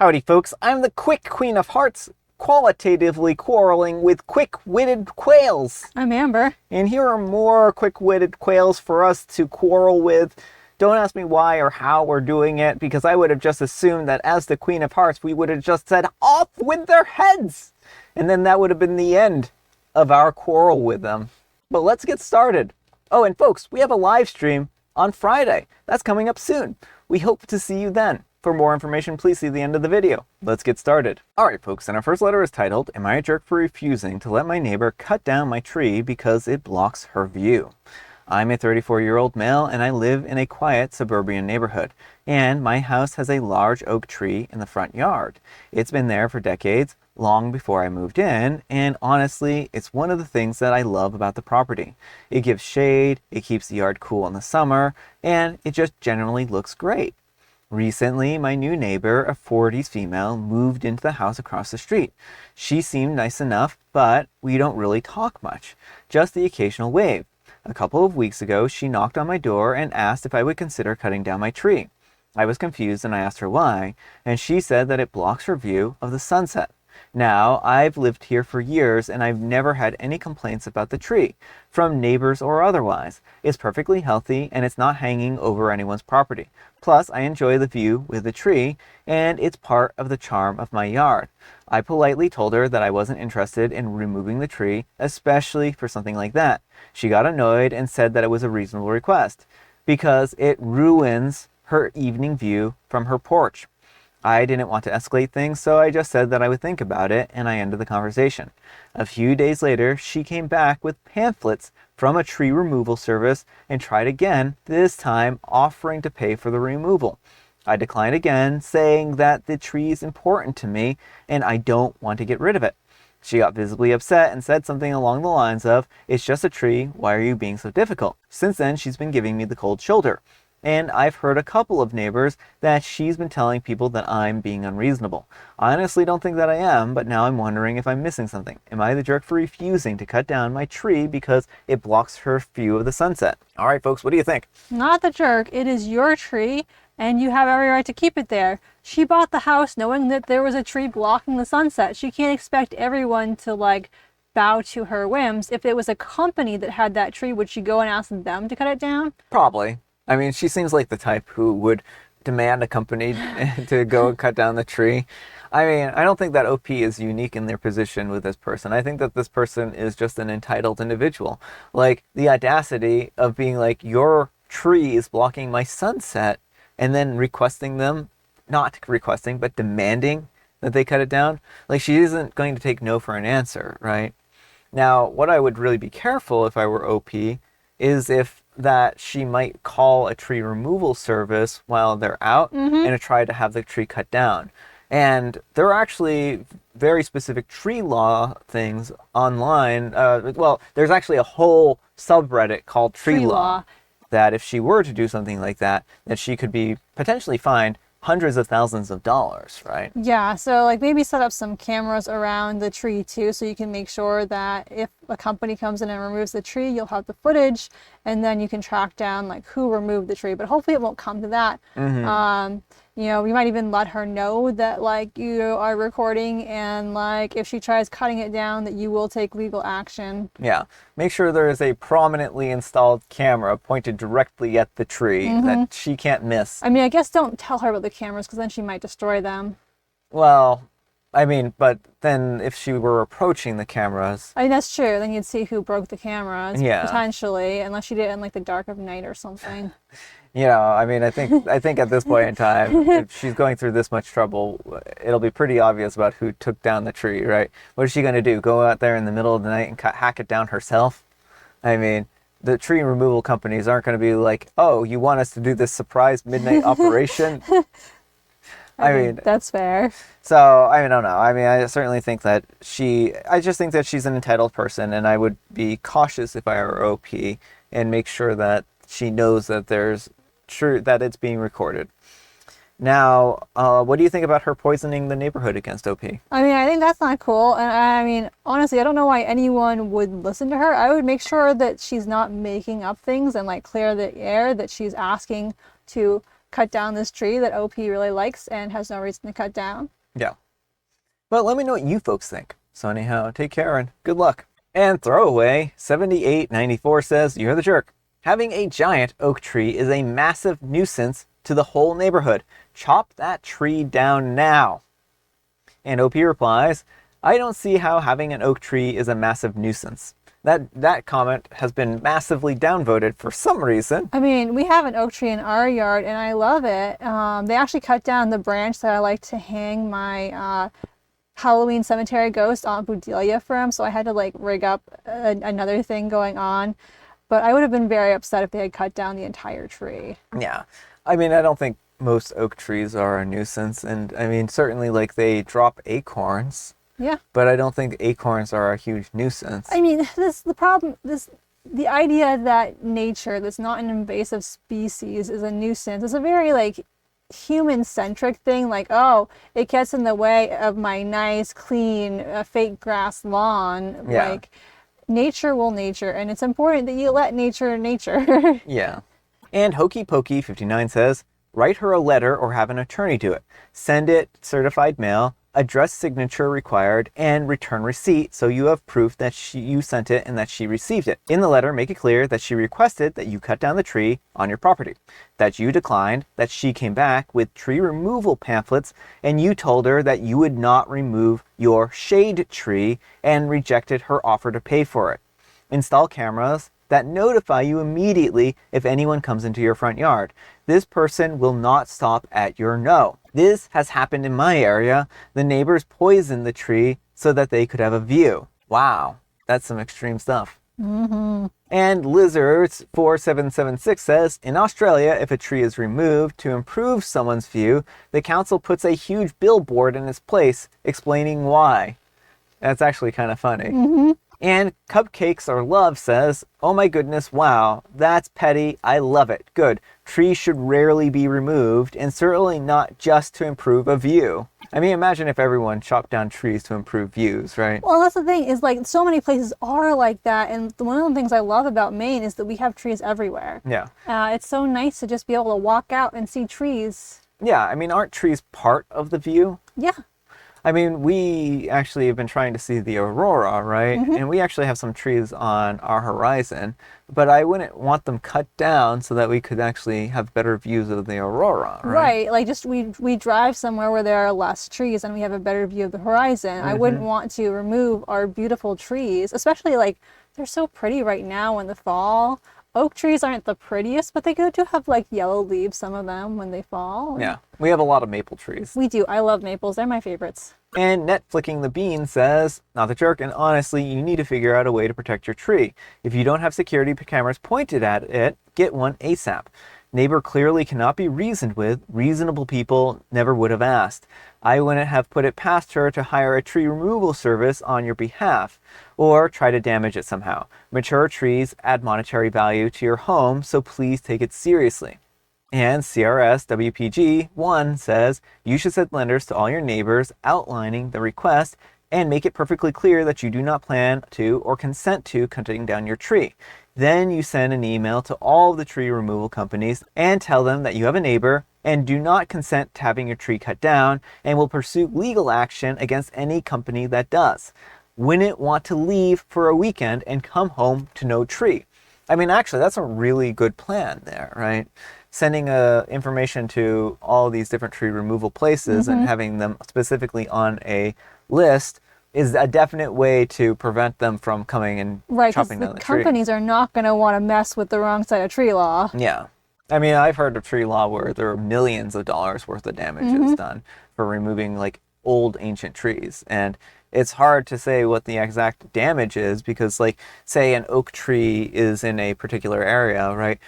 Howdy folks, I'm the Quick Queen of Hearts, qualitatively quarreling with quick-witted quails. I'm Amber. And here are more quick-witted quails for us to quarrel with. Don't ask me why or how we're doing it, because I would have just assumed that as the Queen of Hearts, we would have just said, off with their heads! And then that would have been the end of our quarrel with them. But let's get started. Oh, and folks, we have a live stream on Friday. That's coming up soon. We hope to see you then. For more information, please see the end of the video. Let's get started. Alright folks, and our first letter is titled, Am I a Jerk for Refusing to Let My Neighbor Cut Down My Tree Because It Blocks Her View? I'm a 34-year-old male and I live in a quiet suburban neighborhood. And my house has a large oak tree in the front yard. It's been there for decades, long before I moved in, and honestly, it's one of the things that I love about the property. It gives shade, it keeps the yard cool in the summer, and it just generally looks great. Recently, my new neighbor, a 40s female, moved into the house across the street. She seemed nice enough, but we don't really talk much, just the occasional wave. A couple of weeks ago, she knocked on my door and asked if I would consider cutting down my tree. I was confused and I asked her why, and she said that it blocks her view of the sunset. Now, I've lived here for years and I've never had any complaints about the tree, from neighbors or otherwise. It's perfectly healthy and it's not hanging over anyone's property. Plus, I enjoy the view with the tree and it's part of the charm of my yard. I politely told her that I wasn't interested in removing the tree, especially for something like that. She got annoyed and said that it was a reasonable request, because it ruins her evening view from her porch. I didn't want to escalate things, so I just said that I would think about it, and I ended the conversation. A few days later, she came back with pamphlets from a tree removal service and tried again, this time offering to pay for the removal. I declined again, saying that the tree is important to me and I don't want to get rid of it. She got visibly upset and said something along the lines of, "It's just a tree, why are you being so difficult?" Since then, she's been giving me the cold shoulder. And I've heard a couple of neighbors that she's been telling people that I'm being unreasonable. I honestly don't think that I am, but now I'm wondering if I'm missing something. Am I the jerk for refusing to cut down my tree because it blocks her view of the sunset? All right, folks, what do you think? Not the jerk. It is your tree, and you have every right to keep it there. She bought the house knowing that there was a tree blocking the sunset. She can't expect everyone to, bow to her whims. If it was a company that had that tree, would she go and ask them to cut it down? Probably. I mean, she seems like the type who would demand a company to go and cut down the tree. I mean, I don't think that OP is unique in their position with this person. I think that this person is just an entitled individual. Like, the audacity of being like, your tree is blocking my sunset, and then requesting them, not requesting, but demanding that they cut it down. Like, she isn't going to take no for an answer, right? Now, what I would really be careful if I were OP is if that she might call a tree removal service while they're out and try to have the tree cut down. And there are actually very specific tree law things online. Well, there's actually a whole subreddit called Tree Law that if she were to do something like that she could be potentially fined hundreds of thousands of dollars, right? Yeah, so maybe set up some cameras around the tree too, so you can make sure that if a company comes in and removes the tree, you'll have the footage, and then you can track down who removed the tree. But hopefully it won't come to that. You might even let her know that you are recording, and if she tries cutting it down, that you will take legal action. Yeah, make sure there is a prominently installed camera pointed directly at the tree that she can't miss. I mean, I guess don't tell her about the cameras, because then she might destroy them. Well, I mean, but then if she were approaching the cameras... I mean, that's true. Then you'd see who broke the cameras, yeah, potentially, unless she did it in the dark of night or something. I mean, I think at this point in time, if she's going through this much trouble, it'll be pretty obvious about who took down the tree, right? What is she going to do? Go out there in the middle of the night and hack it down herself? I mean, the tree removal companies aren't going to be like, oh, you want us to do this surprise midnight operation? I mean, that's fair. So, I don't know. I mean, I certainly think that I just think that she's an entitled person, and I would be cautious if I were OP and make sure that she knows that that it's being recorded. Now, what do you think about her poisoning the neighborhood against OP? I mean, I think that's not cool. And I mean, honestly, I don't know why anyone would listen to her. I would make sure that she's not making up things and clear the air, that she's asking to cut down this tree that OP really likes and has no reason to cut down. Yeah. But let me know what you folks think. So anyhow, take care and good luck. And throwaway 7894 says, you're the jerk. Having a giant oak tree is a massive nuisance to the whole neighborhood. Chop that tree down now. And OP replies, I don't see how having an oak tree is a massive nuisance. That comment has been massively downvoted for some reason. I mean, we have an oak tree in our yard and I love it. They actually cut down the branch that I like to hang my Halloween cemetery ghost Aunt Budelia from, so I had to like rig up another thing going on. But I would have been very upset if they had cut down the entire tree. Yeah. I mean, I don't think most oak trees are a nuisance. And I mean, certainly like they drop acorns. Yeah. But I don't think acorns are a huge nuisance. I mean, the idea that nature that's not an invasive species is a nuisance is a very like human-centric thing. Like, oh, it gets in the way of my nice, clean, fake grass lawn. Yeah. Like, nature will nature, and it's important that you let nature nature. Yeah. And Hokey Pokey 59 says, write her a letter or have an attorney do it. Send it certified mail, address signature required, and return receipt so you have proof that you sent it and that she received it. In the letter, make it clear that she requested that you cut down the tree on your property, that you declined, that she came back with tree removal pamphlets, and you told her that you would not remove your shade tree and rejected her offer to pay for it. Install cameras that notify you immediately if anyone comes into your front yard. This person will not stop at your no. This has happened in my area. The neighbors poisoned the tree so that they could have a view. Wow, that's some extreme stuff. Mm-hmm. And Lizards 4776 says, in Australia, if a tree is removed to improve someone's view, the council puts a huge billboard in its place explaining why. That's actually kind of funny. Mm-hmm. And Cupcakes or Love says, oh my goodness, wow, that's petty. I love it. Good. Trees should rarely be removed, and certainly not just to improve a view. I mean, imagine if everyone chopped down trees to improve views, right? Well, that's the thing, is like so many places are like that, and one of the things I love about Maine is that we have trees everywhere. Yeah. It's so nice to just be able to walk out and see trees. Yeah, I mean, aren't trees part of the view? Yeah. I mean, we actually have been trying to see the aurora, right? Mm-hmm. And we actually have some trees on our horizon, but I wouldn't want them cut down so that we could actually have better views of the aurora, right? Right, like just we drive somewhere where there are less trees and we have a better view of the horizon. I wouldn't want to remove our beautiful trees, especially like they're so pretty right now in the fall. Oak trees aren't the prettiest, but they do have like yellow leaves, some of them, when they fall. Yeah, we have a lot of maple trees. We do. I love maples. They're my favorites. And Netflicking the Bean says, not the jerk, and honestly, you need to figure out a way to protect your tree. If you don't have security cameras pointed at it, get one ASAP. Neighbor clearly cannot be reasoned with. Reasonable people never would have asked. I wouldn't have put it past her to hire a tree removal service on your behalf, or try to damage it somehow. Mature trees add monetary value to your home, so please take it seriously. And CRS WPG 1 says, you should send letters to all your neighbors outlining the request and make it perfectly clear that you do not plan to or consent to cutting down your tree. Then you send an email to all of the tree removal companies and tell them that you have a neighbor and do not consent to having your tree cut down and will pursue legal action against any company that does. Wouldn't want to leave for a weekend and come home to no tree. I mean, actually, that's a really good plan there, right? Sending information to all these different tree removal places and having them specifically on a list is a definite way to prevent them from coming and chopping down the tree. Right, companies are not going to want to mess with the wrong side of tree law. Yeah. I mean, I've heard of tree law where there are millions of dollars worth of damages done for removing like old ancient trees. And it's hard to say what the exact damage is because, like, say an oak tree is in a particular area, right?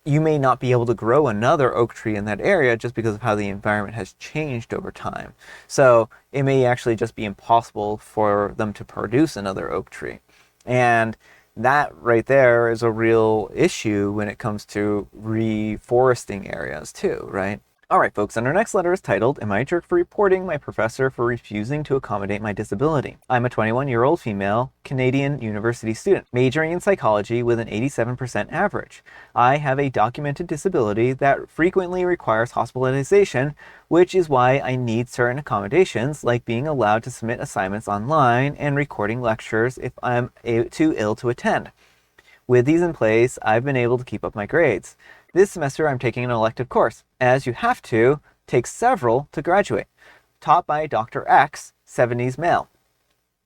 You may not be able to grow another oak tree in that area just because of how the environment has changed over time. So it may actually just be impossible for them to produce another oak tree. And that right there is a real issue when it comes to reforesting areas too, right? Alright folks, and our next letter is titled, Am I a Jerk for Reporting My Professor for Refusing to Accommodate My Disability? I'm a 21-year-old female Canadian university student, majoring in psychology with an 87% average. I have a documented disability that frequently requires hospitalization, which is why I need certain accommodations, like being allowed to submit assignments online and recording lectures if I'm too ill to attend. With these in place, I've been able to keep up my grades. This semester, I'm taking an elective course, as you have to take several to graduate, taught by Dr. X, 70s male.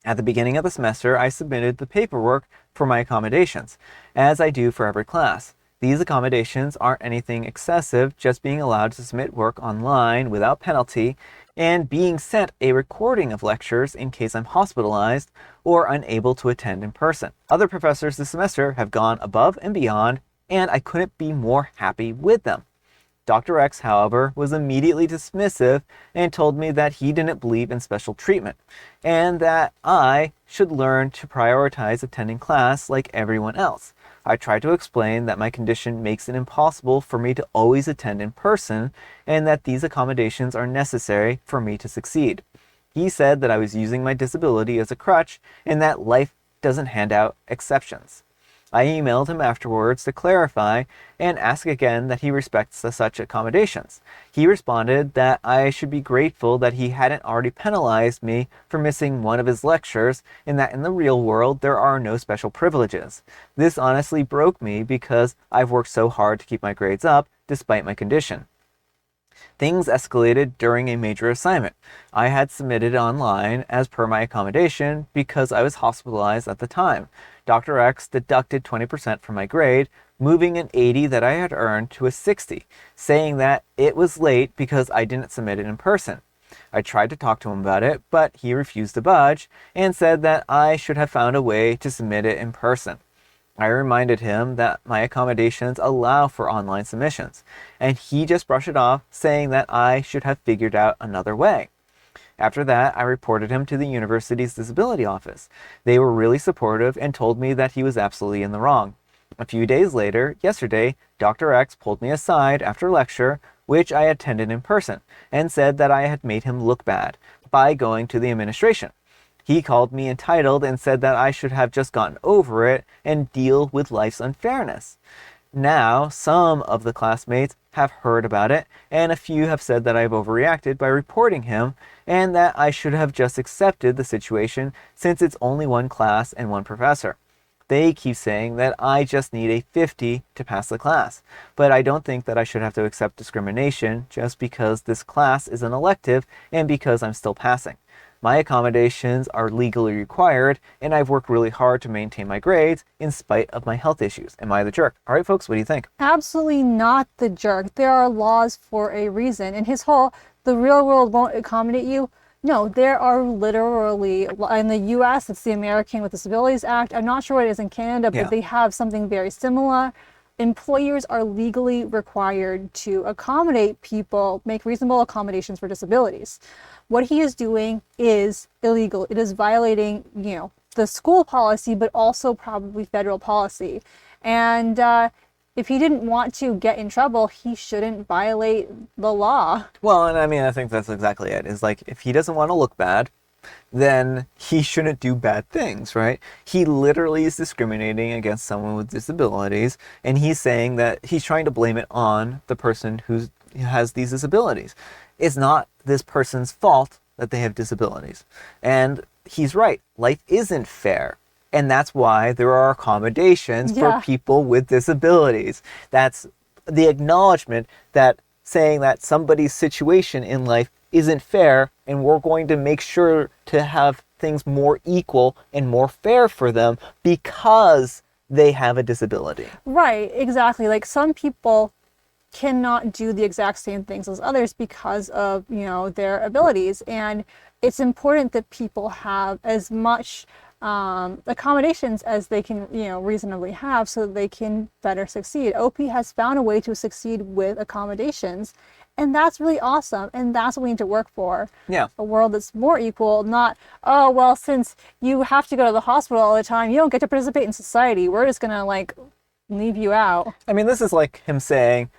At the beginning of the semester, I submitted the paperwork for my accommodations, as I do for every class. These accommodations aren't anything excessive, just being allowed to submit work online without penalty, and being sent a recording of lectures in case I'm hospitalized or unable to attend in person. Other professors this semester have gone above and beyond, and I couldn't be more happy with them. Dr. X, however, was immediately dismissive and told me that he didn't believe in special treatment, and that I should learn to prioritize attending class like everyone else. I tried to explain that my condition makes it impossible for me to always attend in person, and that these accommodations are necessary for me to succeed. He said that I was using my disability as a crutch, and that life doesn't hand out exceptions. I emailed him afterwards to clarify and ask again that he respects such accommodations. He responded that I should be grateful that he hadn't already penalized me for missing one of his lectures, and that in the real world there are no special privileges. This honestly broke me because I've worked so hard to keep my grades up despite my condition. Things escalated during a major assignment. I had submitted online as per my accommodation because I was hospitalized at the time. Dr. X deducted 20% from my grade, moving an 80 that I had earned to a 60, saying that it was late because I didn't submit it in person. I tried to talk to him about it, but he refused to budge and said that I should have found a way to submit it in person. I reminded him that my accommodations allow for online submissions, and he just brushed it off, saying that I should have figured out another way. After that, I reported him to the university's disability office. They were really supportive and told me that he was absolutely in the wrong. A few days later, yesterday, Dr. X pulled me aside after lecture, which I attended in person, and said that I had made him look bad by going to the administration. He called me entitled and said that I should have just gotten over it and deal with life's unfairness. Now, some of the classmates have heard about it, and a few have said that I've overreacted by reporting him, and that I should have just accepted the situation since it's only one class and one professor. They keep saying that I just need a 50 to pass the class, but I don't think that I should have to accept discrimination just because this class is an elective and because I'm still passing. My accommodations are legally required, and I've worked really hard to maintain my grades in spite of my health issues. Am I the jerk? All right, folks, what do you think? Absolutely not the jerk. There are laws for a reason. And his whole, the real world won't accommodate you. No, there are literally, in the US, it's the American with Disabilities Act. I'm not sure what it is in Canada, but they have something very similar. Employers are legally required to accommodate people, make reasonable accommodations for disabilities. What he is doing is illegal. It is violating, the school policy, but also probably federal policy. And if he didn't want to get in trouble, he shouldn't violate the law. Well, and I think that's exactly it. Is like, if he doesn't want to look bad, then he shouldn't do bad things, right? He literally is discriminating against someone with disabilities, and he's saying that he's trying to blame it on the person who has these disabilities. It's not this person's fault that they have disabilities. And he's right. Life isn't fair. And that's why there are accommodations for people with disabilities. That's the acknowledgement that saying that somebody's situation in life isn't fair, and we're going to make sure to have things more equal and more fair for them because they have a disability. Right, exactly. Like, some people cannot do the exact same things as others because of, their abilities. And it's important that people have as much accommodations as they can, reasonably have so that they can better succeed. OP has found a way to succeed with accommodations, and that's really awesome. And that's what we need to work for. Yeah. A world that's more equal, not, oh, well, since you have to go to the hospital all the time, you don't get to participate in society. We're just going to, leave you out. This is like him saying,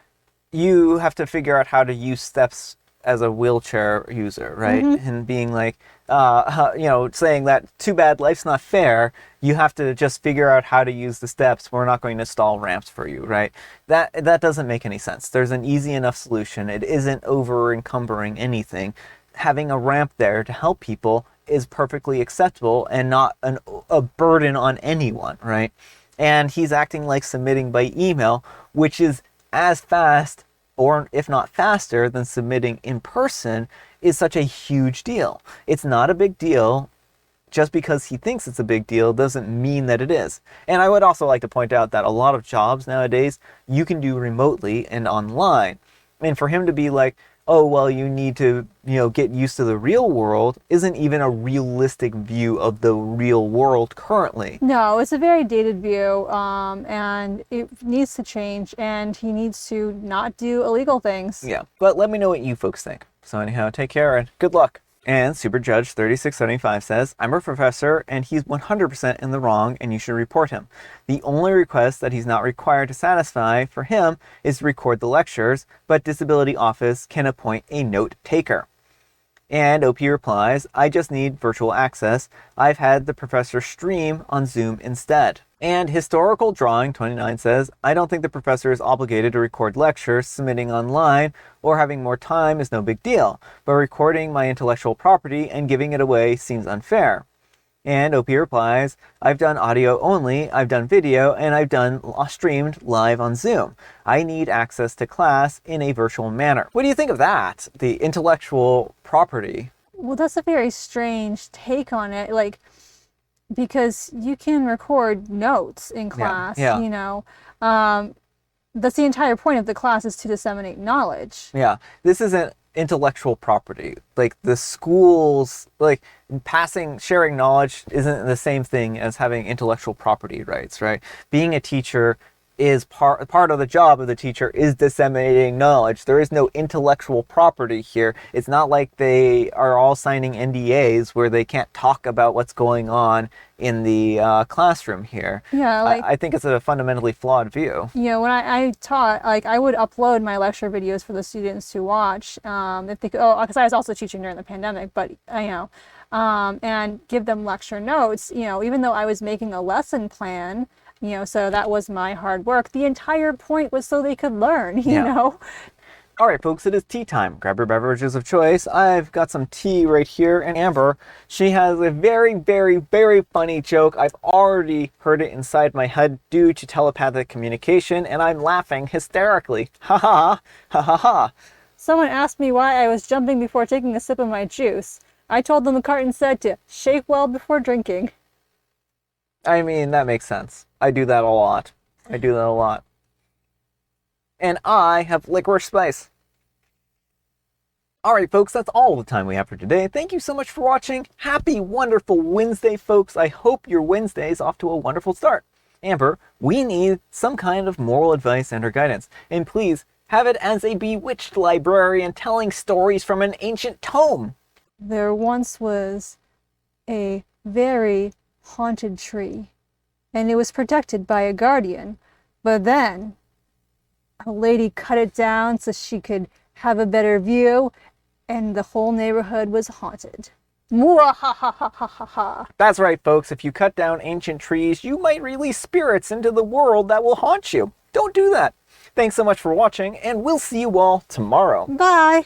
you have to figure out how to use steps as a wheelchair user, right? And being like, saying that too bad life's not fair. You have to just figure out how to use the steps. We're not going to install ramps for you, right? That doesn't make any sense. There's an easy enough solution. It isn't over encumbering anything. Having a ramp there to help people is perfectly acceptable and not a burden on anyone, right? And he's acting like submitting by email, which is as fast, or if not faster, than submitting in person, is such a huge deal. It's not a big deal. Just because he thinks it's a big deal doesn't mean that it is. And I would also like to point out that a lot of jobs nowadays you can do remotely and online. And for him to be like, oh, well, you need to, get used to the real world isn't even a realistic view of the real world currently. No, it's a very dated view, and it needs to change, and he needs to not do illegal things. Yeah, but let me know what you folks think. So anyhow, take care and good luck. And Super Judge 3675 says, I'm a professor and he's 100% in the wrong and you should report him. The only request that he's not required to satisfy for him is to record the lectures, but Disability Office can appoint a note taker. And OP replies, I just need virtual access. I've had the professor stream on Zoom instead. And Historical Drawing 29 says, I don't think the professor is obligated to record lectures. Submitting online or having more time is no big deal, but recording my intellectual property and giving it away seems unfair. And OP replies, I've done audio only, I've done video, and I've done streamed live on Zoom. I need access to class in a virtual manner. What do you think of that? The intellectual property. Well, that's a very strange take on it, because you can record notes in class, that's the entire point of the class, is to disseminate knowledge. Yeah, this isn't intellectual property. Like the schools, sharing knowledge isn't the same thing as having intellectual property rights, right? Being a teacher is part of the job of the teacher is disseminating knowledge. There is no intellectual property here. It's not like they are all signing NDAs where they can't talk about what's going on in the classroom here. Yeah, I think it's a fundamentally flawed view. When I taught, I would upload my lecture videos for the students to watch, if they could, because I was also teaching during the pandemic, but and give them lecture notes, even though I was making a lesson plan, so that was my hard work. The entire point was so they could learn, you know? All right, folks, it is tea time. Grab your beverages of choice. I've got some tea right here. And Amber, she has a very, very, very funny joke. I've already heard it inside my head due to telepathic communication, and I'm laughing hysterically. Ha ha, ha ha ha. Someone asked me why I was jumping before taking a sip of my juice. I told them the carton said to shake well before drinking. I mean, that makes sense. I do that a lot. And I have licorice spice. Alright folks, that's all the time we have for today. Thank you so much for watching. Happy wonderful Wednesday, folks. I hope your Wednesday is off to a wonderful start. Amber, we need some kind of moral advice and or guidance. And please, have it as a bewitched librarian telling stories from an ancient tome. There once was a very haunted tree, and it was protected by a guardian, but then a lady cut it down so she could have a better view, and the whole neighborhood was haunted. Mwahahahaha. That's right, folks. If you cut down ancient trees, you might release spirits into the world that will haunt you. Don't do that. Thanks so much for watching, and we'll see you all tomorrow. Bye.